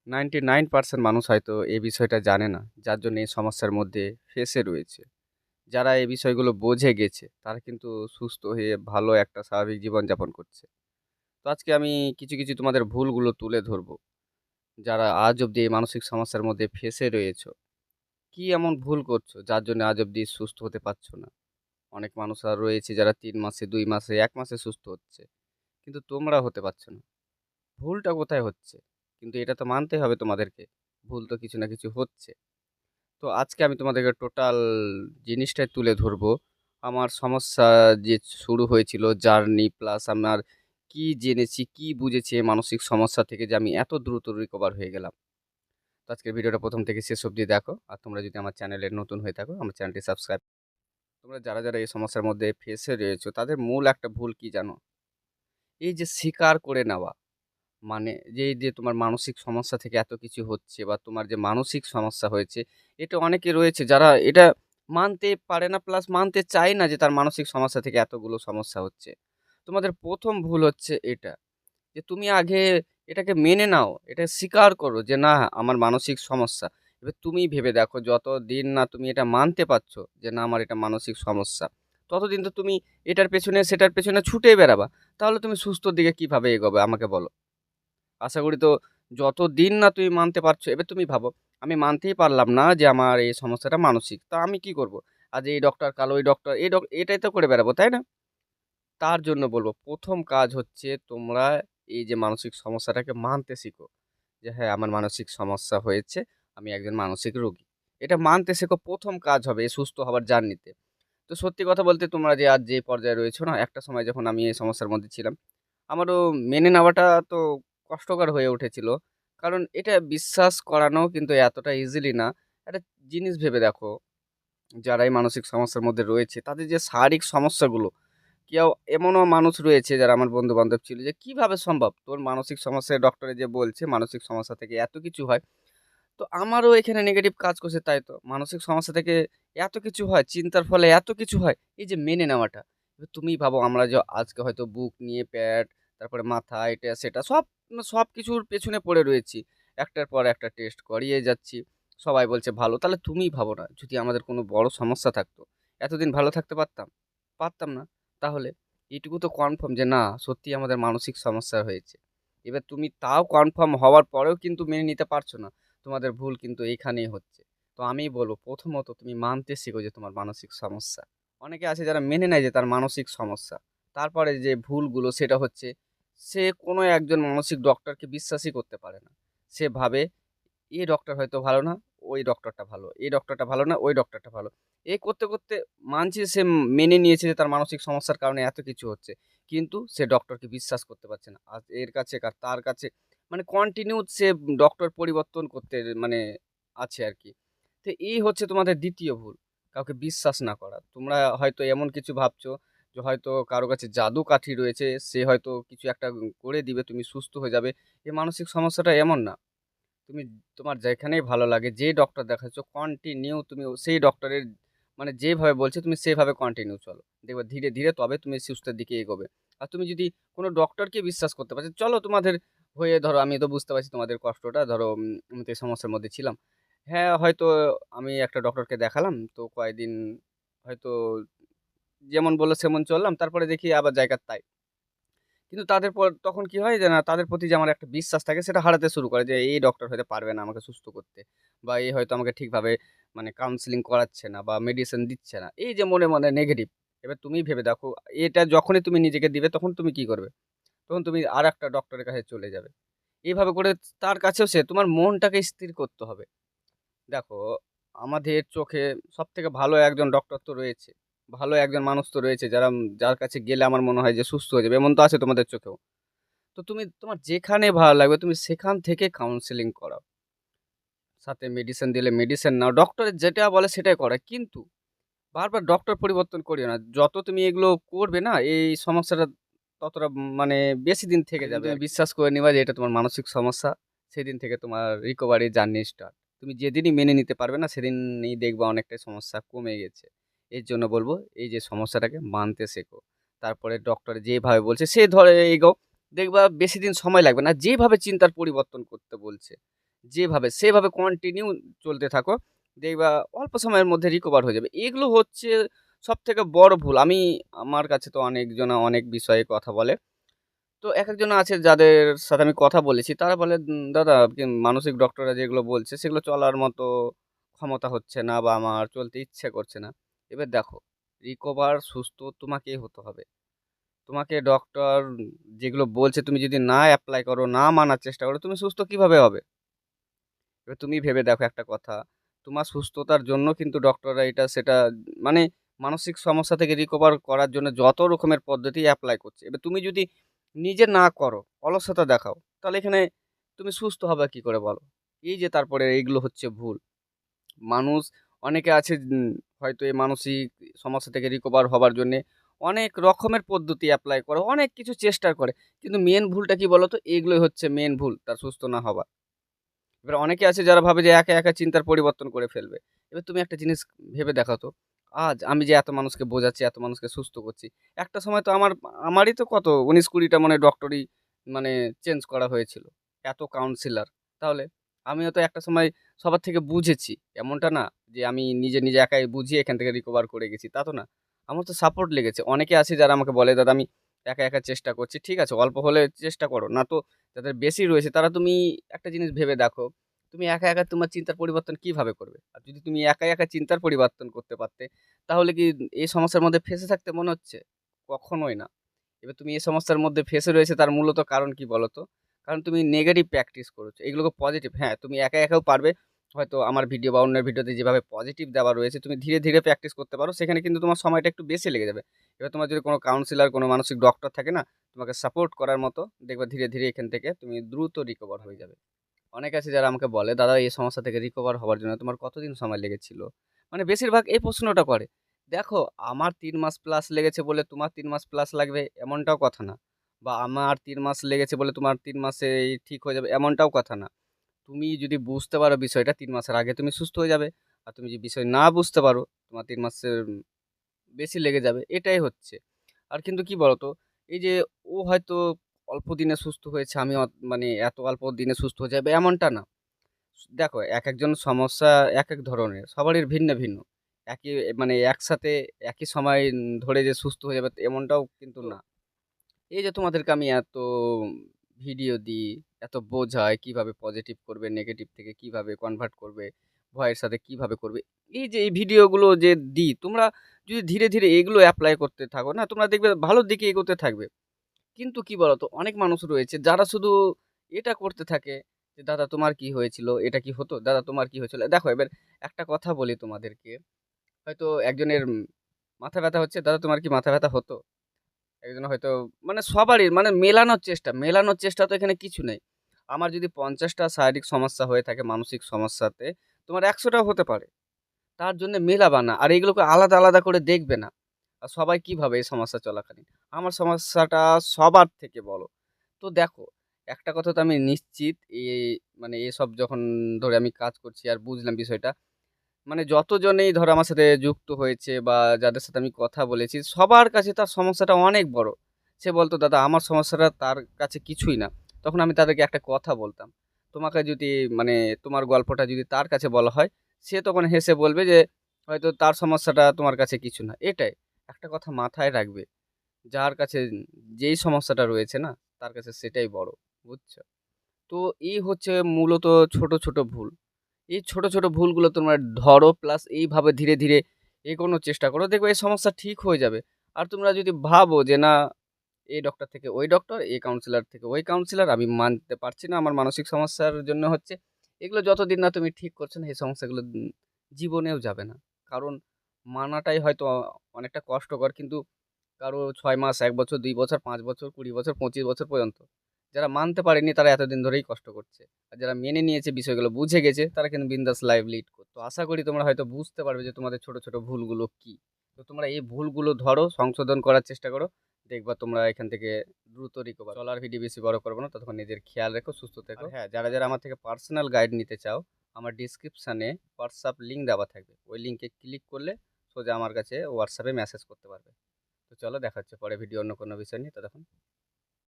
99% মানুষ হয়তো এই বিষয়টা জানে না। যার জন্য এই সমস্যার মধ্যে ফেঁসে রয়েছে। যারা এই বিষয়গুলো বুঝে গেছে, তারা কিন্তু সুস্থ হয়ে ভালো একটা স্বাভাবিক জীবনযাপন করছে। তো আজকে আমি কিছু তোমাদের ভুলগুলো তুলে ধরবো। যারা আজ অব্দি এই মানসিক সমস্যার মধ্যে ফেঁসে রয়েছো। কি এমন ভুল করছো যার জন্য আজ অব্দি সুস্থ হতে পারছো না? অনেক মানুষ আর রয়েছে যারা ৩ মাসে, ২ মাসে, ১ মাসে সুস্থ হচ্ছে। কিন্তু তোমরা হতে পারছো না। ভুলটা কোথায় হচ্ছে? কিন্তু এটা তো মানতেই হবে তোমাদেরকে। ভুল তো কিছু না কিছু হচ্ছে। তো আজকে আমি তোমাদেরকে টোটাল জিনিসটাই তুলে ধরবো। আমার সমস্যা যে শুরু হয়েছিল জার্নি প্লাস আমার কি জেনেছি, কি বুঝেছি এই মানসিক সমস্যা থেকে যে আমি এত দ্রুত রিকভার হয়ে গেলাম। তো আজকের ভিডিওটা ১ম থেকে শেষ অবধি দেখো। আর তোমরা যদি আমার চ্যানেলে নতুন হয়ে থাকো, আমার চ্যানেলটি সাবস্ক্রাইব। তোমরা যারা এই সমস্যার মধ্যে ফেঁসে রয়েছো, তাদের মূল একটা ভুল কি জানো? এই যে স্বীকার করে নেওয়া। মানে যে এই যে তোমার মানসিক সমস্যা থেকে এত কিছু হচ্ছে বা তোমার যে মানসিক সমস্যা হয়েছে, এটা অনেকে রয়েছে যারা এটা মানতে পারে না প্লাস মানতে চায় না যে তার মানসিক সমস্যা থেকে এতগুলো সমস্যা হচ্ছে। তোমাদের ১ম ভুল হচ্ছে এটা যে তুমি আগে এটাকে মেনে নাও, এটা স্বীকার করো যে না আমার মানসিক সমস্যা। এবার তুমি ভেবে দেখো যতদিন না তুমি এটা মানতে পারছো যে না আমার এটা মানসিক সমস্যা, ততদিন তো তুমি এটার পেছনে সেটার পেছনে ছুটে বেড়াবা। তাহলে তুমি সুস্থর দিকে কিভাবে এগোবে আমাকে বলো? আশা করি তো যতদিন না তুমি মানতে পারছো, এবার তুমি ভাবো, আমি মানতেই পারলাম না যে আমার এই সমস্যাটা মানসিক। তা আমি কি করব? আজ এই ডক্টর, কাল ওই ডক্টর, এটাই তো করে বেড়াবো, তাই না? তার জন্য বলব ১ম কাজ হচ্ছে তোমরা এই যে মানসিক সমস্যাটাকে মানতে শিখো। যে হ্যাঁ, আমার মানসিক সমস্যা হয়েছে, আমি একজন মানসিক রোগী। এটা মানতে শেখো ১ম কাজ হবে এই সুস্থ হবার জার্নিতে। তো সত্যি কথা বলতে তোমরা যে আজ যে পর্যায়ে রয়েছো না, একটা সময় যখন আমি এই সমস্যার মধ্যে ছিলাম আমারও মেনে নেওয়াটা তো কষ্টকর হয়ে উঠেছিল। কারণ এটা বিশ্বাস করানো কিন্তু এতটা ইজিলি না। একটা জিনিস ভেবে দেখো, যারা এই মানসিক সমস্যার মধ্যে রয়েছে, তাদের যে শারীরিক সমস্যাগুলো, কেউ এমনও মানুষ রয়েছে যারা আমার বন্ধু-বান্ধব ছিল যে, "কিভাবে সম্ভব? তোর মানসিক সমস্যা ডক্টরে যে বলছে মানসিক সমস্যা থেকে এত কিছু হয়।" তো আমারও এখানে নেগেটিভ কাজ করছে তাই তো। মানসিক সমস্যা থেকে এত কিছু হয়, চিন্তার ফলে এত কিছু হয়। এই যে মেনে নেওয়াটা। এবার তুমিই ভাবো আমরা যে আজকে হয়তো বুক নিয়ে পেট, তারপরে মাথা, এটা সেটা সবকিছুর পেছনে পড়ে রয়েছি। একটার পর একটা টেস্ট করিয়ে যাচ্ছি। সবাই বলছে ভালো। তাহলে তুমিই ভাবো না, যদি আমাদের কোনো বড় সমস্যা থাকতো, এতদিন ভালো থাকতে পারতাম? পারতাম না। তাহলে এইটুকু তো কনফার্ম যে না, সত্যিই আমাদের মানসিক সমস্যা হয়েছে। এবার তুমি তাও কনফার্ম হওয়ার পরেও কিন্তু মেনে নিতে পারছো না। তোমাদের ভুল কিন্তু এইখানেই হচ্ছে। তো আমি বলব প্রথমত তুমি মানতে শিখো যে তোমার মানসিক সমস্যা। অনেকে আছে যারা মেনে নেয় যে তার মানসিক সমস্যা। তারপরে যে ভুলগুলো সেটা হচ্ছে সে কোনো একজন মানসিক ডক্টরকে বিশ্বাসই করতে পারে না। সে ভাবে এই ডক্টর হয়তো ভালো না, ওই ডক্টরটা ভালো। এই ডক্টরটা ভালো না, ওই ডক্টরটা ভালো। করতে মানছে সে মেনে নিয়েছে যে তার মানসিক সমস্যার কারণে এত কিছু হচ্ছে। কিন্তু সে ডক্টরকে বিশ্বাস করতে পারছে না। আজ এর কাছে তার কাছে মানে কন্টিনিউ সে ডক্টর পরিবর্তন করতে মানে আছে আরকি। তো এই হচ্ছে তোমাদের ২য় ভুল। কাউকে বিশ্বাস না করা। তোমরা হয়তো এমন কিছু ভাবছো যে হয়তো কারো কাছে জাদু কাঠি রয়েছে, সে হয়তো কিছু একটা করে দিবে, তুমি সুস্থ হয়ে যাবে। এই মানসিক সমস্যাটা এমন না। তুমি তোমার যেখানেই ভালো লাগে, যে ডক্টর দেখাচ্ছ কন্টিনিউ তুমি সেই ডক্টরের মানে যেভাবে বলছে তুমি সেভাবে কন্টিনিউ চলো। দেখবে ধীরে তবে তুমি সুস্থের দিকে এগোবে। আর তুমি যদি কোনো ডক্টরকে বিশ্বাস করতে পারছো, চলো তোমাদের হয়ে ধরো আমি তো বুঝতে পারছি তোমাদের কষ্টটা। ধরো আমি তো এই সমস্যার মধ্যে ছিলাম। হ্যাঁ, হয়তো আমি একটা ডক্টরকে দেখালাম। তো কয়েকদিন হয়তো যেমন বলল সেমন চললাম। তারপরে দেখি আবার জায়গার তাই। কিন্তু তাদের পর তখন কি হয় যে না তাদের প্রতি যে আমার একটা বিশ্বাস থাকে সেটা হারাতে শুরু করে যে এই ডক্টর হয়তো পারবে না আমাকে সুস্থ করতে বা এই হয়তো আমাকে ঠিকভাবে মানে কাউন্সেলিং করাচ্ছে না বা মেডিসিন দিচ্ছে না। এই যে মনে নেগেটিভ। এবার তুমিই ভেবে দেখো এটা যখনই তুমি নিজেকে দিবে তখন তুমি কি করবে? তখন তুমি আরেকটা ডক্টরের কাছে চলে যাবে। এভাবে করে তার কাছেও সে তোমার মনটাকে স্থির করতে হবে। দেখো, আমাদের চোখে সবথেকে ভালো একজন ডক্টর তো রয়েছে। ভালো একজন মানুষ তো রয়েছে যার কাছে গেলে আমার মনে হয় যে সুস্থ হয়ে যাবে। এমন তো আছে তোমাদের চোখেও। তো তুমি তোমার যেখানে ভালো লাগবে তুমি সেখান থেকে কাউন্সেলিং করাও। সাথে মেডিসিন দিলে মেডিসিন নাও। ডক্টর যেটা বলে সেটাই করা। কিন্তু বারবার ডক্টর পরিবর্তন করিও না। যত তুমি এগুলো করবে না এই সমস্যাটা ততটা মানে বেশি দিন থেকে যাবে। তুমি বিশ্বাস করে নিবা যে এটা তোমার মানসিক সমস্যা। সেদিন থেকে তোমার রিকভারি জার্নি স্টার্ট। তুমি যেদিনই মেনে নিতে পারবে না সেদিনই দেখবা অনেকটাই সমস্যা কমে গেছে। এর জন্য বলব এই যে সমস্যাটাকে মানতে শেখো। তারপরে ডক্টর যেভাবে বলছে সে ধরে এগোও। দেখবা বেশি দিন সময় লাগবে না। যেভাবে চিন্তার পরিবর্তন করতে বলছে। যেভাবে সেভাবে কন্টিনিউ চলতে থাকো। দেখবা অল্প সময়ের মধ্যে রিকভার হয়ে যাবে। এগুলো হচ্ছে সবথেকে বড় ভুল। আমার কাছে তো অনেকজনা অনেক বিষয়ে কথা বলে। তো একেকজন আছে যাদের সাথে আমি কথা বলেছি, তারা বলে, দাদা মানসিক ডক্টররা যেগুলো বলছে সেগুলো চলার মতো ক্ষমতা হচ্ছে না বা আমার চলতে ইচ্ছে করছে না।" এবার দেখো, রিকভার সুস্থ তোমাকেই হতে হবে। তোমাকে ডক্টর যেগুলো বলছে তুমি যদি না এপ্লাই করো, না মানার চেষ্টা করো, তুমি সুস্থ কিভাবে হবে? এবার তুমি ভেবে দেখো একটা কথা, তোমার সুস্থতার জন্য কিন্তু ডক্টররা এটা সেটা মানে মানসিক সমস্যা থেকে রিকভার করার জন্য যত রকমের পদ্ধতি এপ্লাই করছে। এবার তুমি যদি নিজে না করো, অলসতা দেখাও, তাহলে এখানে তুমি সুস্থ হবে কি করে বলো? এই যে তারপরে এইগুলো হচ্ছে ভুল। মানুষ অনেকে আছে হয়তো এই মানসিক সমস্যা থেকে রিকভার হবার জন্যে অনেক রকমের পদ্ধতি এপ্লাই করে, অনেক কিছু চেষ্টা করে। কিন্তু মেইন ভুলটা কি বলো তো? এগুলোই হচ্ছে মেইন ভুল তার সুস্থ না হওয়া। এবার অনেকে আছে যারা ভাবে যে একা চিন্তার পরিবর্তন করে ফেলবে। এবার তুমি একটা জিনিস ভেবে দেখো তো, আজ আমি যে এত মানুষকে বোঝাচ্ছি, এত মানুষকে সুস্থ করছি, একটা সময় তো আমারই তো কত ১৯-২০ টা মানে ডক্টরই মানে চেঞ্জ করা হয়েছিল। এত কাউন্সিলর। তাহলে আমিও তো একটা সময় সবার থেকে বুঝেছি। এমনটা না যে আমি নিজে একাই বুঝিয়ে এখান থেকে রিকভার করে গেছি, তা তো না। আমার তো সাপোর্ট লেগেছে। অনেকে আছে যারা আমাকে বলে, "দাদা আমি একা চেষ্টা করছি।" ঠিক আছে, অল্প হলে চেষ্টা করো। না তো যাদের বেশি রয়েছে তারা তুমি একটা জিনিস ভেবে দেখো, তুমি একা তোমার চিন্তার পরিবর্তন কিভাবে করবে? আর যদি তুমি একা চিন্তার পরিবর্তন করতে পারতে, তাহলে কি এই সমস্যার মধ্যে ফেঁসে থাকতে মনে হচ্ছে? কখনোই না। এবার তুমি এই সমস্যার মধ্যে ফেঁসে রয়েছে তার মূলত কারণ কি বলো তো? কারণ তুমি নেগেটিভ প্র্যাকটিস করেছো। এগুলোকে পজিটিভ, হ্যাঁ, তুমি একাও পারবে। হয়তো আমার ভিডিও বা অন্যের ভিডিওতে যেভাবে পজিটিভ দেওয়া রয়েছে, তুমি ধীরে প্র্যাকটিস করতে পারো। সেখানে কিন্তু তোমার সময়টা একটু বেশি লেগে যাবে। এবার তোমার যদি কোনো কাউন্সিলর, কোনো মানসিক ডক্টর থাকে না, তোমাকে সাপোর্ট করার মতো, দেখবা ধীরে এখান থেকে তুমি দ্রুত রিকভার হয়ে যাবে। অনেকে আছে যারা আমাকে বলে, "দাদা এই সমস্যা থেকে রিকভার হওয়ার জন্য তোমার কতদিন সময় লেগেছিল?" মানে বেশিরভাগ এই প্রশ্নটা করে। দেখো, আমার ৩ মাস প্লাস লেগেছে বলে তোমার ৩ মাস প্লাস লাগবে এমনটাও কথা না। বা আমার ৩ মাস লেগেছে বলে তোমার ৩ মাসেই ঠিক হয়ে যাবে এমনটাও কথা না। তুমি যদি বুঝতে পারো বিষয়টা ৩ মাসের আগে তুমি সুস্থ হয়ে যাবে। আর তুমি যদি বিষয় না বুঝতে পারো, তোমার ৩ মাসের বেশি লেগে যাবে। এটাই হচ্ছে। আর কিন্তু কি বলতো? এই যে ও হয়তো অল্প দিনে সুস্থ হয়েছে, আমি মানে এত অল্প দিনে সুস্থ হয়ে যাবে এমনটা না। দেখো, একেকজন সমস্যা একেক ধরনের। সবারই ভিন্ন। একই মানে একসাথে একই সময় ধরে যে সুস্থ হয়ে যাবে এমনটাও কিন্তু না। এই যে তোমাদেরকে আমি এত ভিডিও দিই, এত বোঝাই কিভাবে পজিটিভ করবে, নেগেটিভ থেকে কিভাবে কনভার্ট করবে, ভয়ের সাথে কিভাবে করবে। এই যে এই ভিডিওগুলো যে দিই, তোমরা যদি ধীরে এগুলো এপ্লাই করতে থাকো না, তোমরা দেখবে ভালোর দিকে এগোতে থাকবে। কিন্তু কি বলতো? অনেক মানুষ রয়েছে যারা শুধু এটা করতে থাকে যে, "দাদা তোমার কি হয়েছিল? এটা কি হতো? দাদা তোমার কি হয়েছিল?" দেখো, এবার একটা কথা বলি তোমাদেরকে। হয়তো একজনের মাথা ব্যাথা হচ্ছে, "দাদা তোমার কি মাথা ব্যাথা হতো?" একজন হয়তো মানে সবারই মানে মেলানোর চেষ্টা তো এখানে কিছু নেই। আমার যদি ৫০ টা শারীরিক সমস্যা হয়ে থাকে মানসিক সমস্যাতে, তোমার ১০০ টাও হতে পারে। তার জন্যে মেলাবা না। আর এগুলোকে আলাদা করে দেখবে না। আর সবাই কিভাবে এই সমস্যা চলাকালীন। আমার সমস্যাটা সবার থেকে বড়। তো দেখো, একটা কথা তো আমি নিশ্চিত, মানে এসব যখন ধরে আমি কাজ করছি আর বুঝলাম বিষয়টা, মানে যতজনেই ধরো আমার সাথে যুক্ত হয়েছে বা যাদের সাথে আমি কথা বলেছি, সবার কাছে তার সমস্যাটা অনেক বড়। সে বলতো, "দাদা আমার সমস্যাটা তার কাছে কিছুই না।" তখন আমি তাদেরকে একটা কথা বলতাম। তোমাকে যদি মানে তোমার গল্পটা যদি তার কাছে বলা হয়, সে তখন হেসে বলবে যে, হয়তো তার সমস্যাটা তোমার কাছে কিছু না। এটাই। একটা কথা মাথায় রাখবে, যার কাছে যেই সমস্যাটা রয়েছে না, তার কাছে সেটাই বড়। বুঝছো? তো এই হচ্ছে মূলত ছোট ভুল। এই ছোট ভুলগুলো তোমরা ধরো প্লাস এইভাবে ধীরে এগোনোর চেষ্টা করো। দেখবে এই সমস্যা ঠিক হয়ে যাবে। আর তোমরা যদি ভাবো যে না, এই ডক্টর থেকে ওই ডক্টর, এই কাউন্সিলর থেকে ওই কাউন্সিলর, আমি মানতে পারছি না আমার মানসিক সমস্যার জন্য হচ্ছে। এগুলো যতদিন না তুমি ঠিক করছো না, এই সমস্যাগুলো জীবনেও যাবে না। কারণ মানাটাই হয়তো অনেকটা কষ্টকর, কিন্তু কারো ৬ মাস, ১ বছর, ২ বছর, ৫ বছর, ২০ বছর, ২৫ বছর পর্যন্ত। যারা মানতে পারেনি তারা এতদিন ধরেই কষ্ট করছে। আর যারা মেনে নিয়েছে বিষয়গুলো বুঝে গেছে তারা কিন্তু বিন্দাস লাইফ লিড করছে। তো আশা করি তোমরা হয়তো বুঝতে পারবে যে তোমাদের ছোট ভুলগুলো কি। তো তোমরা এই ভুলগুলো ধরো, সংশোধন করার চেষ্টা করো। দেখবা তোমরা এখান থেকে দ্রুত রিকভার। চলো আর ভিডিও বেশি বড় করব না। ততক্ষণ নিজের খেয়াল রেখো, সুস্থ থেকো। আর হ্যাঁ, যারা আমার থেকে পার্সোনাল গাইড নিতে চাও, আমার ডেসক্রিপশনে হোয়াটসঅ্যাপ লিংক দেওয়া থাকবে। ওই লিংকে ক্লিক করলে সোজা আমার কাছে হোয়াটসঅ্যাপে মেসেজ করতে পারবে। তো চলো, দেখা হচ্ছে পরে ভিডিও অন্য কোনো বিষয় নিয়ে। ততক্ষণ